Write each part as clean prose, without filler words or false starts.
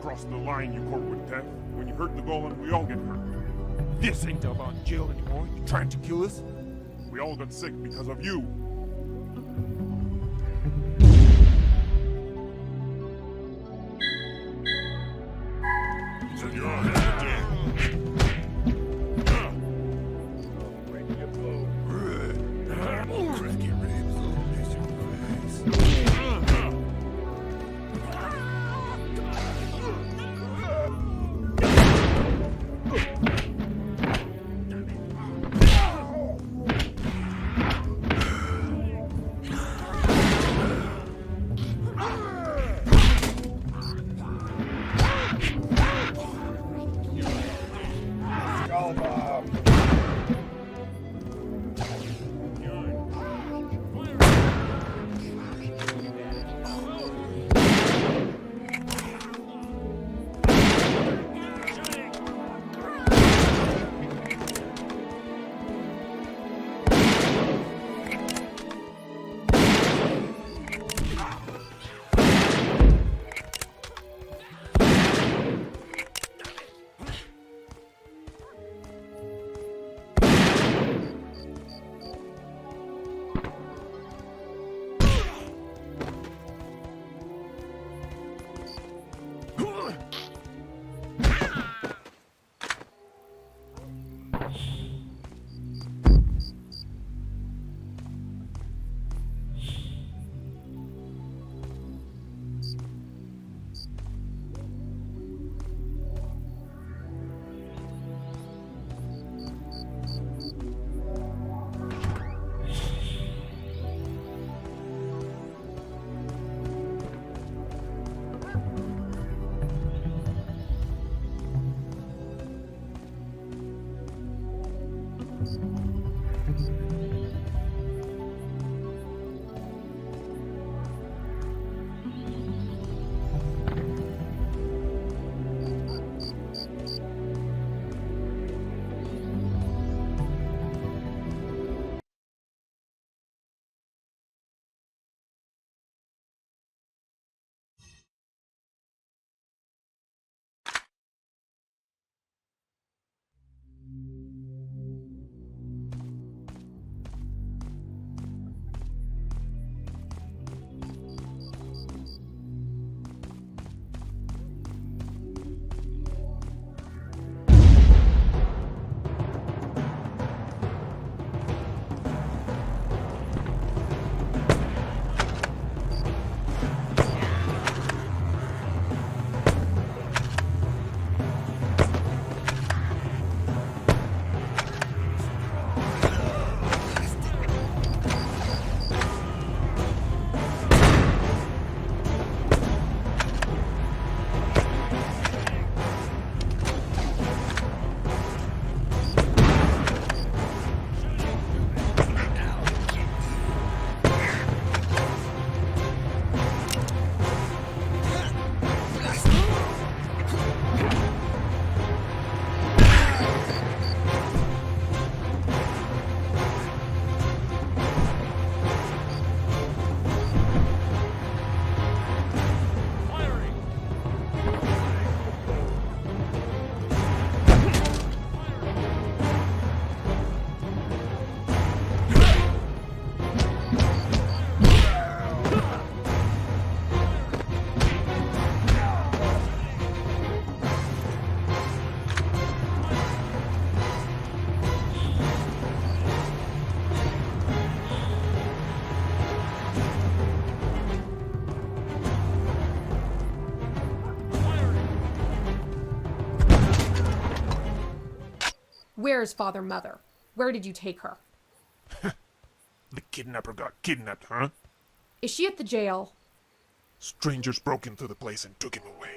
Crossed the line, you court with death. When you hurt the golem, we all get hurt. This ain't about jail anymore. You trying to kill us? We all got sick because of you. You're on again. Cracky ribs, little miss your Where's Father Mother? Where did you take her? The kidnapper got kidnapped, huh? Is she at the jail? Strangers broke into the place and took him away.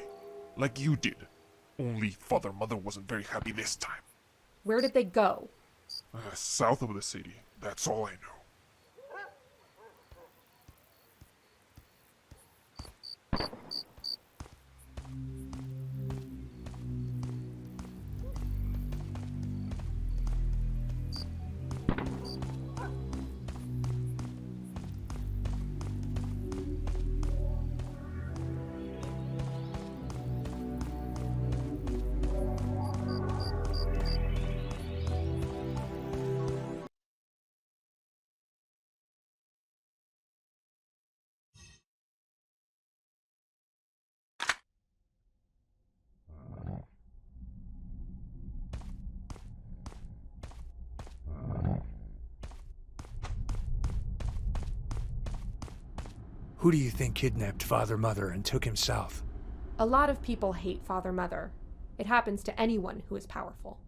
Like you did. Only Father Mother wasn't very happy this time. Where did they go? South of the city. That's all I know. Who do you think kidnapped Father Mother and took him south? A lot of people hate Father Mother. It happens to anyone who is powerful.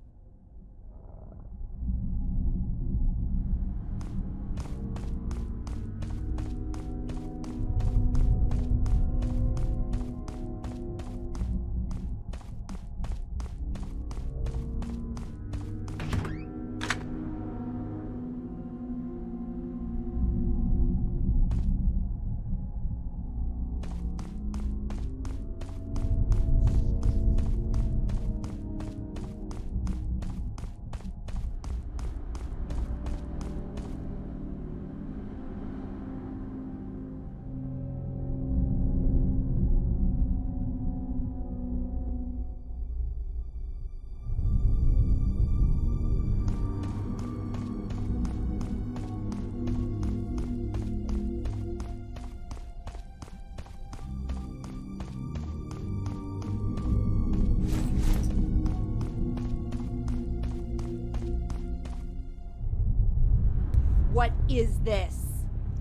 What is this?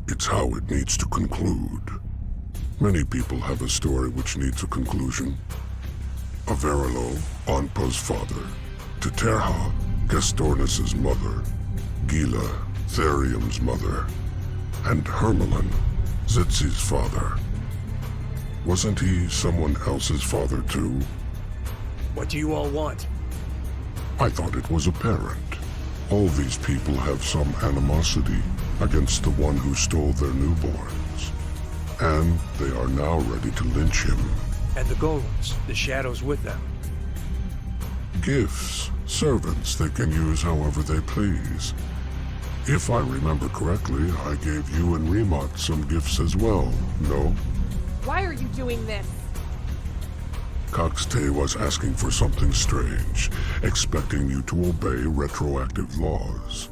It's how it needs to conclude. Many people have a story which needs a conclusion. Averilo, Anpa's father. Teterha, Gastornis' mother. Gila, Therium's mother. And Hermelin, Zitzi's father. Wasn't he someone else's father too? What do you all want? I thought it was apparent. All these people have some animosity against the one who stole their newborns. And they are now ready to lynch him. And the golems, the shadows with them. Gifts, servants they can use however they please. If I remember correctly, I gave you and Remot some gifts as well, no? Why are you doing this? Coxte was asking for something strange, expecting you to obey retroactive laws.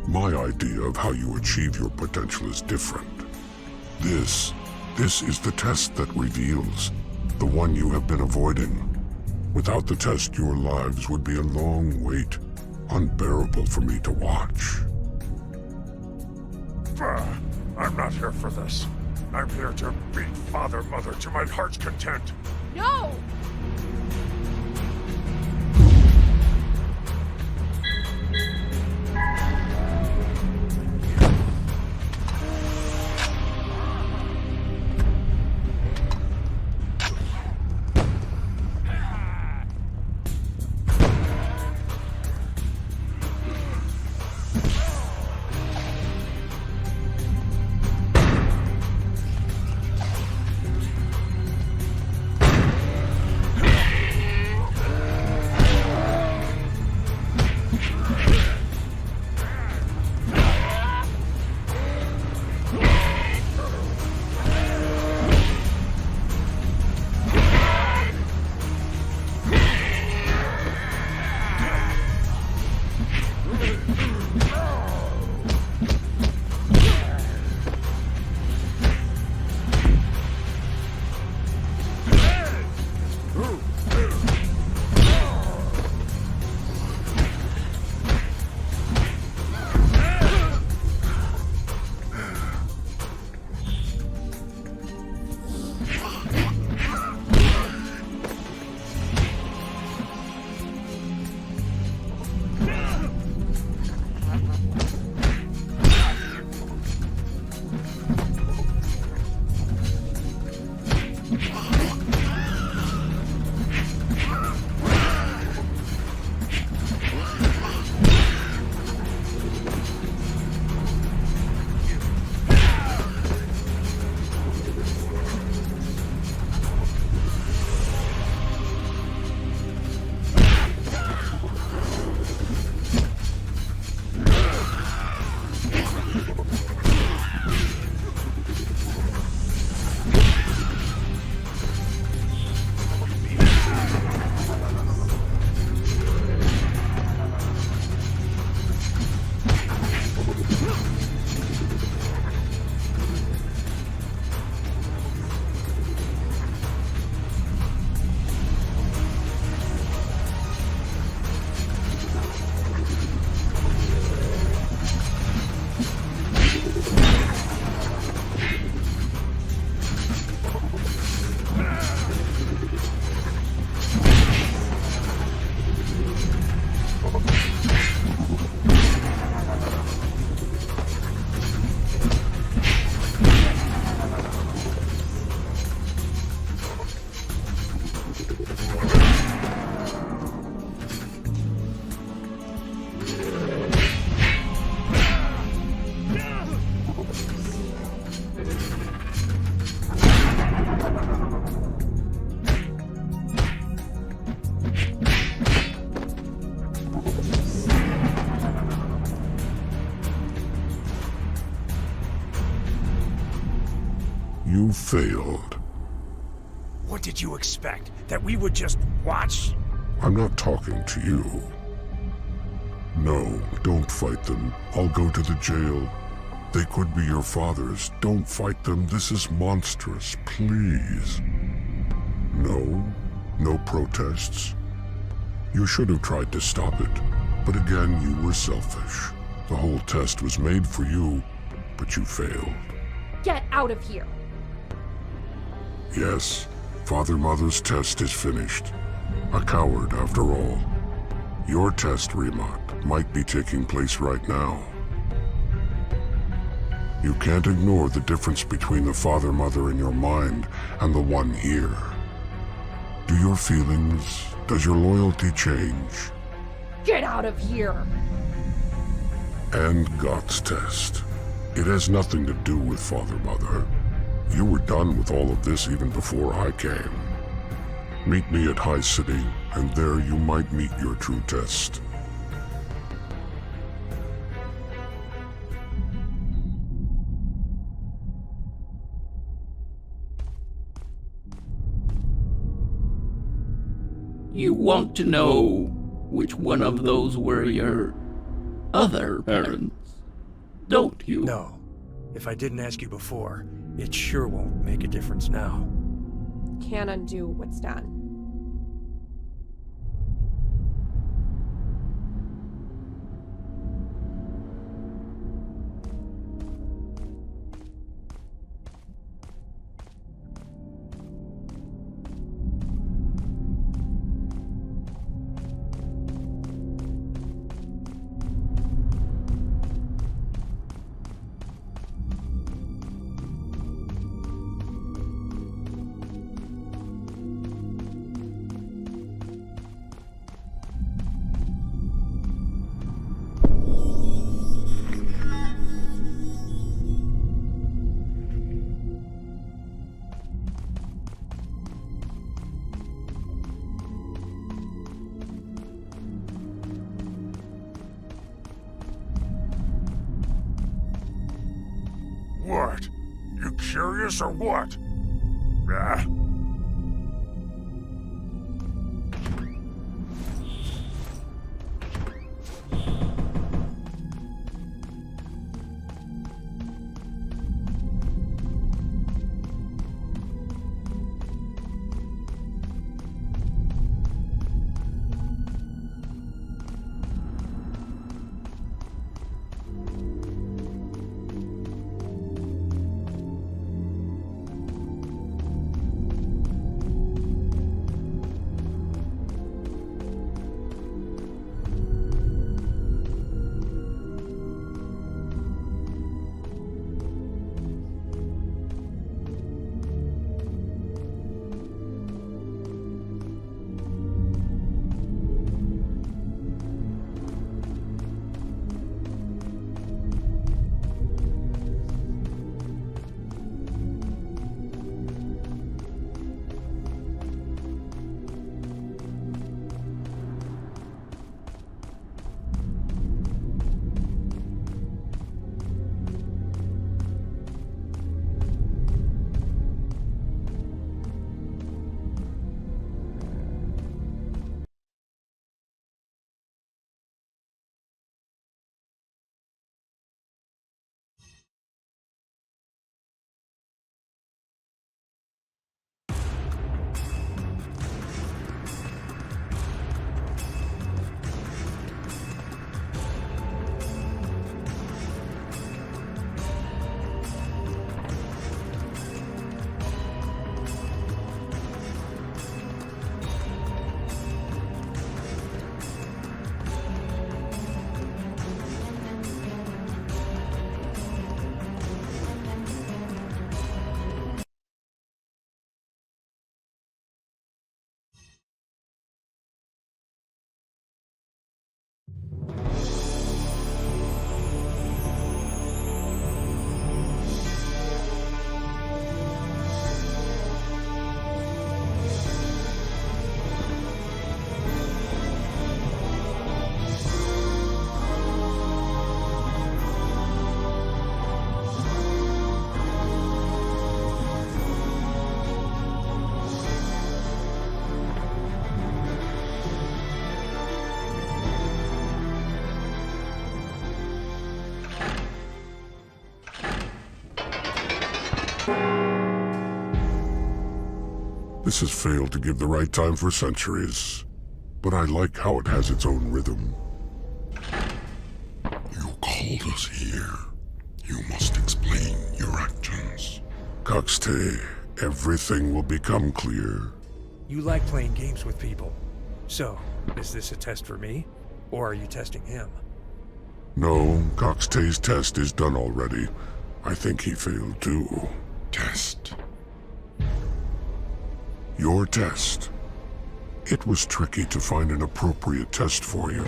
My idea of how you achieve your potential is different. This is the test that reveals, the one you have been avoiding. Without the test, your lives would be a long wait, unbearable for me to watch. I'm not here for this. I'm here to beat Father Mother to my heart's content. No! You failed. What did you expect? That we would just watch? I'm not talking to you. No, don't fight them. I'll go to the jail. They could be your fathers. Don't fight them. This is monstrous. Please. No? No protests? You should have tried to stop it. But again, you were selfish. The whole test was made for you, but you failed. Get out of here! Yes, Father-Mother's test is finished. A coward, after all. Your test, Remat, might be taking place right now. You can't ignore the difference between the Father-Mother in your mind and the one here. Do your feelings, does your loyalty change? Get out of here! And God's test. It has nothing to do with Father-Mother. You were done with all of this even before I came. Meet me at High City, and there you might meet your true test. You want to know which one of those were your other parents, don't you? No. If I didn't ask you before, it sure won't make a difference now. Can't undo what's done. What? You curious or what? Ah. This has failed to give the right time for centuries, but I like how it has its own rhythm. You called us here. You must explain your actions. Coxte, everything will become clear. You like playing games with people. So, is this a test for me? Or are you testing him? No, Coxte's test is done already. I think he failed too. Test. Your test. It was tricky to find an appropriate test for you.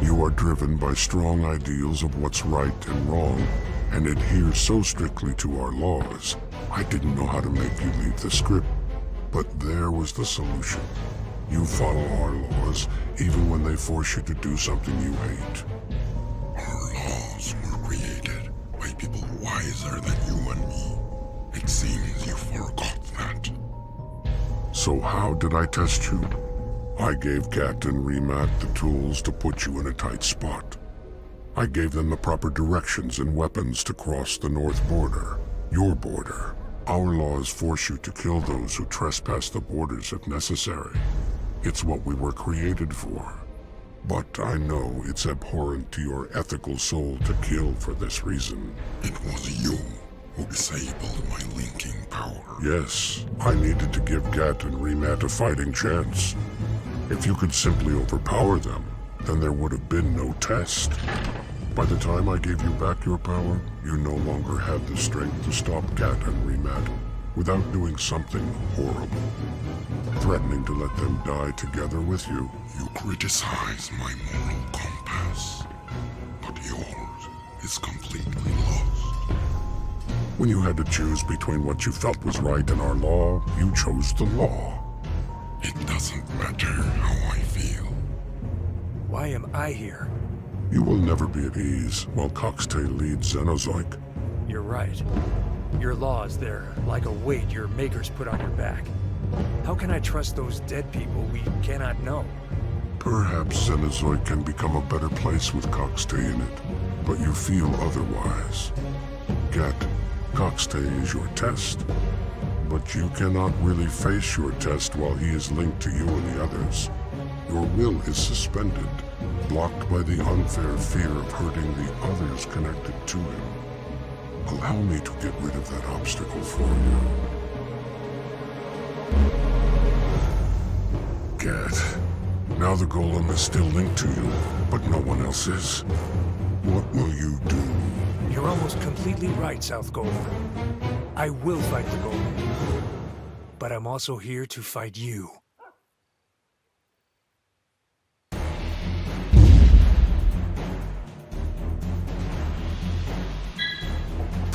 You are driven by strong ideals of what's right and wrong, and adhere so strictly to our laws. I didn't know how to make you leave the script, but there was the solution. You follow our laws, even when they force you to do something you hate. Our laws were created by people wiser than you and me. It seems you forgot that. So how did I test you? I gave Kat and Remat the tools to put you in a tight spot. I gave them the proper directions and weapons to cross the north border, your border. Our laws force you to kill those who trespass the borders if necessary. It's what we were created for. But I know it's abhorrent to your ethical soul to kill for this reason. It was you who disabled my linking power. Yes, I needed to give Gat and Remat a fighting chance. If you could simply overpower them, then there would have been no test. By the time I gave you back your power, you no longer had the strength to stop Gat and Remat without doing something horrible. Threatening to let them die together with you. You criticize my moral compass, but yours is completely lost. When you had to choose between what you felt was right and our law, you chose the law. It doesn't matter how I feel. Why am I here? You will never be at ease while Coxte leads Xenozoic. You're right. Your laws, they're like a weight your makers put on your back. How can I trust those dead people we cannot know? Perhaps Xenozoic can become a better place with Coxte in it, but you feel otherwise. Gat, Coxte is your test, but you cannot really face your test while he is linked to you and the others. Your will is suspended, blocked by the unfair fear of hurting the others connected to him. Allow me to get rid of that obstacle for you. Gat, now the golem is still linked to you, but no one else is. What will you do? You're almost completely right, South Golem. I will fight the golem. But I'm also here to fight you.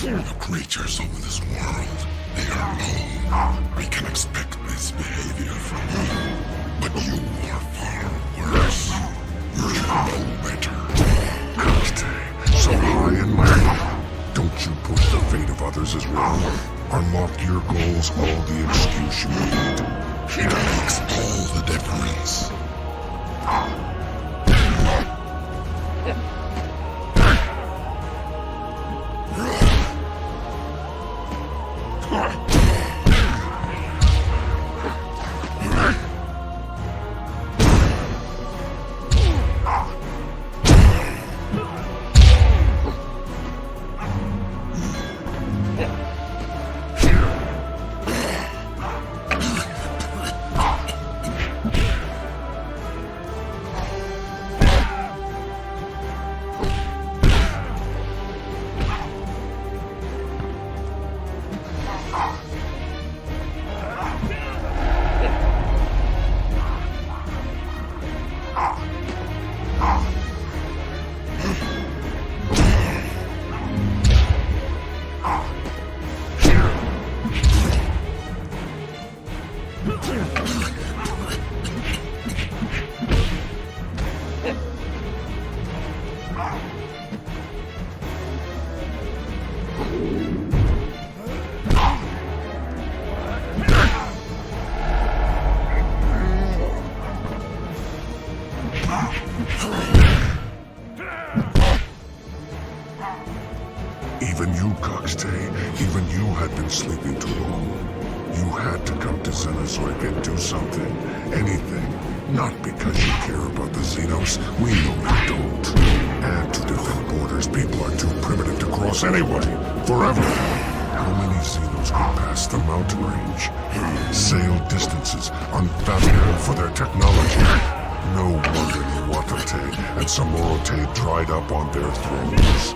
The creatures of this world, they are known. I can expect this behavior from you. But you are far worse. You should know better. Coxte, so high and mighty. Don't you push the fate of others as well? Are loftier goals all the excuse you need? It makes all the difference. Even you had been sleeping too long. You had to come to Xenozoic and do something. Anything. Not because you care about the Xenos. We know you don't. And to defend borders, people are too primitive to cross anyway. Forever. How many Xenos could pass the mountain range? Sail distances unfathomable for their technology. No wonder Nuwatate and Samorote dried up on their thrones.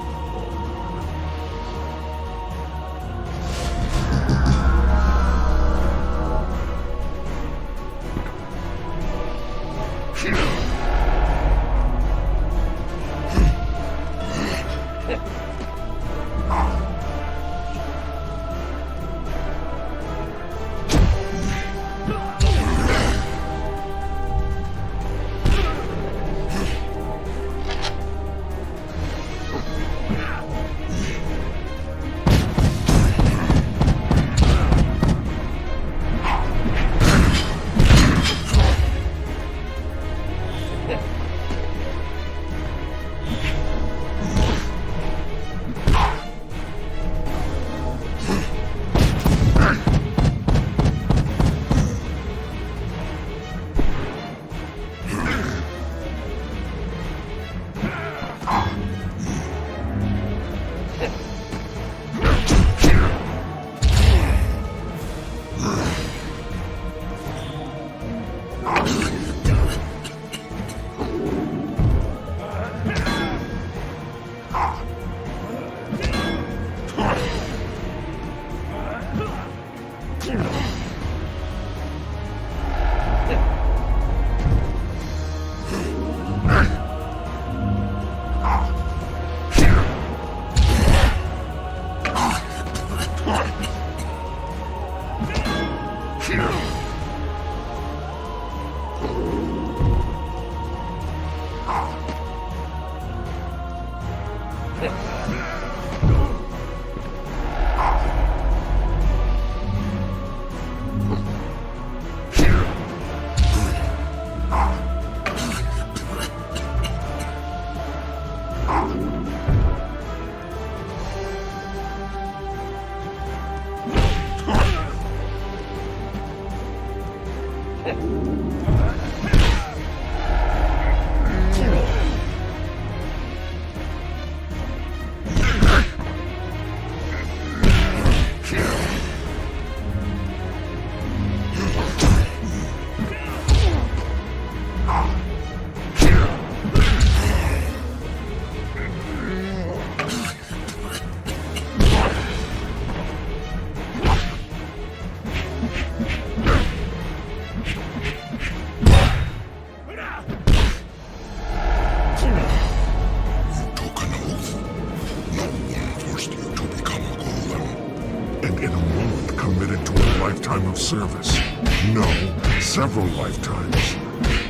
Service. No, several lifetimes.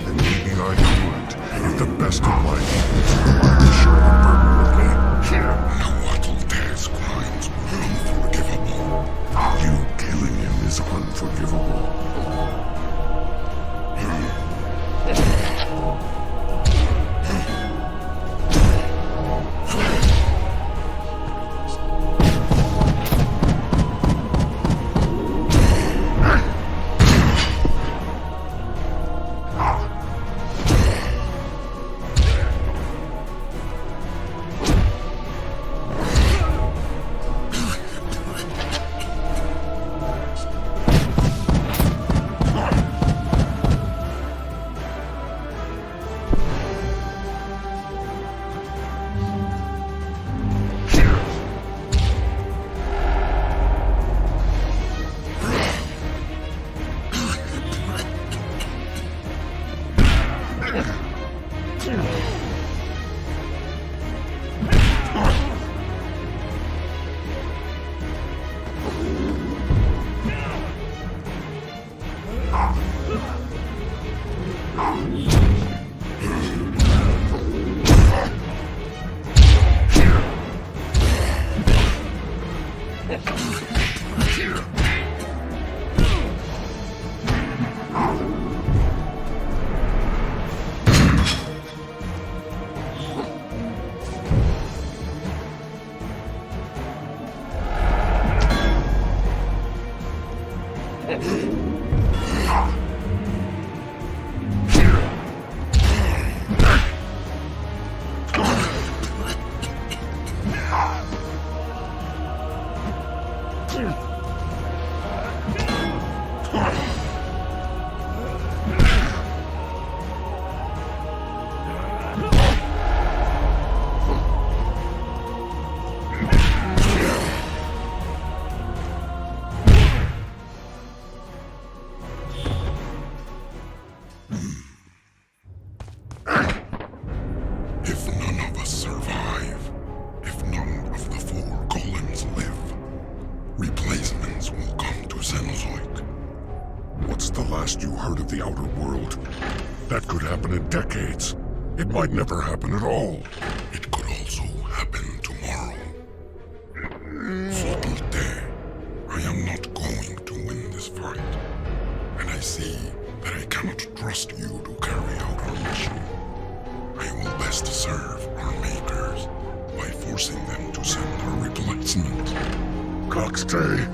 And maybe I could, if the best of my people were to share the burden with me. Here, Nahuatl's crimes were unforgivable. You killing him is unforgivable. If none of us survive, if none of the 4 golems live, replacements will come to Cenozoic. What's the last you heard of the outer world? That could happen in decades. It might never happen at all. It could also happen tomorrow. Faculté, I am not going to win this fight. And I see that I cannot trust you to carry out our mission. I will best serve our makers by forcing them to send a replacement. Coxtay,